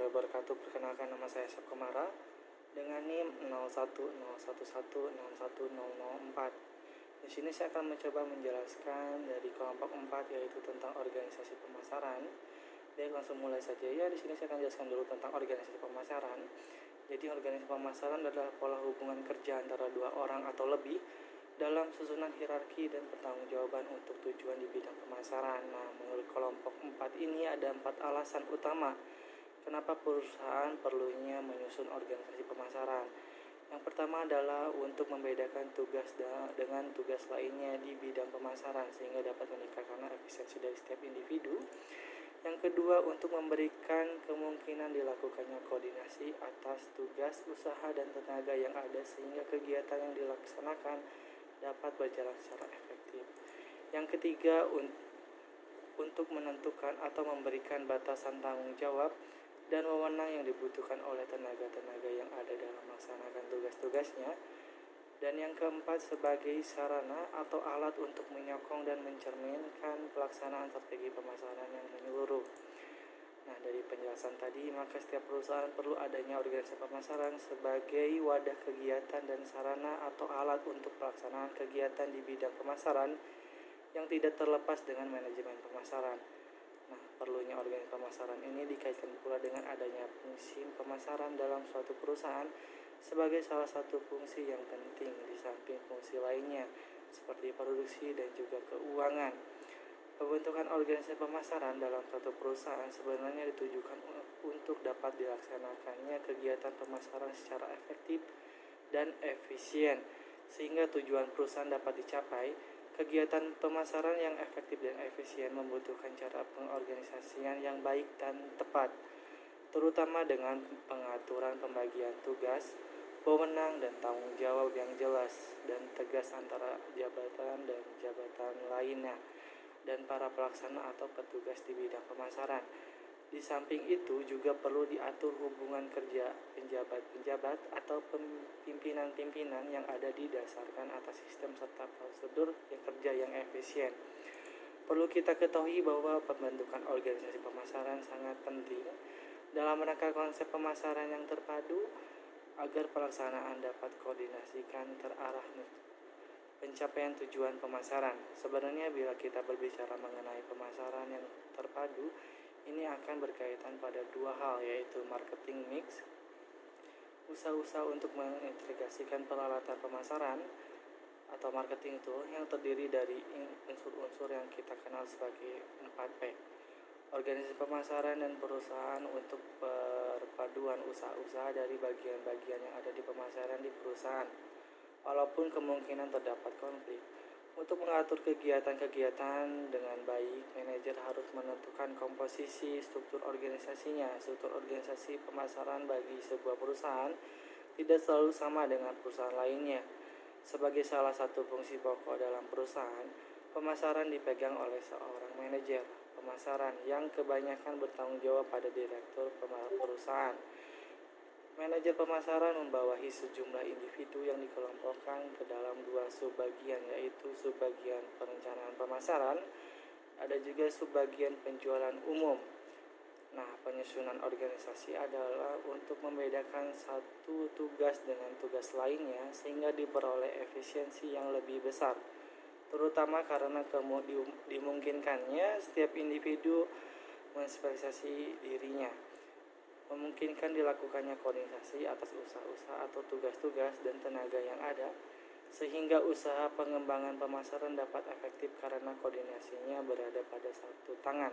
warahmatullahi wabarakatuh. Perkenalkan, nama saya Syaf Komara dengan NIM 0101101004. Di sini saya akan mencoba menjelaskan dari kelompok 4, yaitu tentang organisasi pemasaran. Baik, langsung mulai saja ya. Di sini saya akan jelaskan dulu tentang organisasi pemasaran. Jadi organisasi pemasaran adalah pola hubungan kerja antara dua orang atau lebih dalam susunan hierarki dan pertanggungjawaban untuk tujuan di bidang pemasaran. Nah, menurut kelompok 4 ini ada 4 alasan utama kenapa perusahaan perlunya menyusun organisasi pemasaran. Yang pertama adalah untuk membedakan tugas dengan tugas lainnya di bidang pemasaran sehingga dapat meningkatkan efisiensi dari setiap individu. Yang kedua, untuk memberikan kemungkinan dilakukannya koordinasi atas tugas, usaha, dan tenaga yang ada sehingga kegiatan yang dilaksanakan dapat berjalan secara efektif. Yang ketiga, untuk menentukan atau memberikan batasan tanggung jawab dan wewenang yang dibutuhkan oleh tenaga-tenaga yang ada dalam melaksanakan tugas-tugasnya. Dan yang keempat, sebagai sarana atau alat untuk menyokong dan mencerminkan pelaksanaan strategi pemasaran yang menyeluruh. Nah, dari penjelasan tadi, maka setiap perusahaan perlu adanya organisasi pemasaran sebagai wadah kegiatan dan sarana atau alat untuk pelaksanaan kegiatan di bidang pemasaran yang tidak terlepas dengan manajemen pemasaran. Nah, perlunya organisasi pemasaran ini dikaitkan pula dengan adanya fungsi pemasaran dalam suatu perusahaan sebagai salah satu fungsi yang penting di samping fungsi lainnya seperti produksi dan juga keuangan. Pembentukan organisasi pemasaran dalam suatu perusahaan sebenarnya ditujukan untuk dapat dilaksanakannya kegiatan pemasaran secara efektif dan efisien sehingga tujuan perusahaan dapat dicapai. Kegiatan pemasaran yang efektif dan efisien membutuhkan cara pengorganisasian yang baik dan tepat, terutama dengan pengaturan pembagian tugas, wewenang dan tanggung jawab yang jelas dan tegas antara jabatan dan jabatan lainnya dan para pelaksana atau petugas di bidang pemasaran. Di samping itu juga perlu diatur hubungan kerja penjabat-penjabat atau pimpinan-pimpinan yang ada didasarkan atas sistem serta prosedur kerja yang efisien. Perlu kita ketahui bahwa pembentukan organisasi pemasaran sangat penting dalam rangka konsep pemasaran yang terpadu agar pelaksanaan dapat koordinasikan terarah pencapaian tujuan pemasaran. Sebenarnya bila kita berbicara mengenai pemasaran yang terpadu, ini akan berkaitan pada dua hal, yaitu marketing mix, usaha-usaha untuk mengintegrasikan peralatan pemasaran atau marketing tool yang terdiri dari unsur-unsur yang kita kenal sebagai 4P. Organisasi pemasaran dan perusahaan untuk perpaduan usaha-usaha dari bagian-bagian yang ada di pemasaran di perusahaan. Walaupun kemungkinan terdapat konflik, untuk mengatur kegiatan-kegiatan dengan baik, manajer harus menentukan komposisi struktur organisasinya. Struktur organisasi pemasaran bagi sebuah perusahaan tidak selalu sama dengan perusahaan lainnya. Sebagai salah satu fungsi pokok dalam perusahaan, pemasaran dipegang oleh seorang manajer pemasaran yang kebanyakan bertanggung jawab pada direktur perusahaan. Manajer pemasaran membawahi sejumlah individu yang dikelompokkan ke dalam dua subbagian, yaitu subbagian perencanaan pemasaran, ada juga subbagian penjualan umum. Nah, penyusunan organisasi adalah untuk membedakan satu tugas dengan tugas lainnya sehingga diperoleh efisiensi yang lebih besar, terutama karena dimungkinkannya setiap individu menspesialisasi dirinya, memungkinkan dilakukannya koordinasi atas usaha-usaha atau tugas-tugas dan tenaga yang ada, sehingga usaha pengembangan pemasaran dapat efektif karena koordinasinya berada pada satu tangan.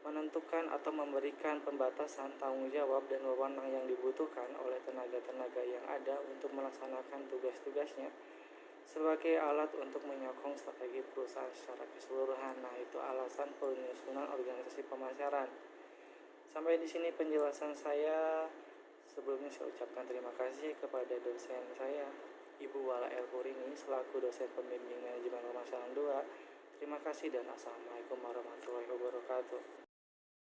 Menentukan atau memberikan pembatasan tanggung jawab dan wewenang yang dibutuhkan oleh tenaga-tenaga yang ada untuk melaksanakan tugas-tugasnya sebagai alat untuk menyokong strategi perusahaan secara keseluruhan. Nah, itu alasan penyusunan organisasi pemasaran. Sampai di sini penjelasan saya. Sebelumnya saya ucapkan terima kasih kepada dosen saya, Ibu Wala Elpurini, selaku dosen pembimbing manajemen pemasaran 2. Terima kasih dan assalamualaikum warahmatullahi wabarakatuh.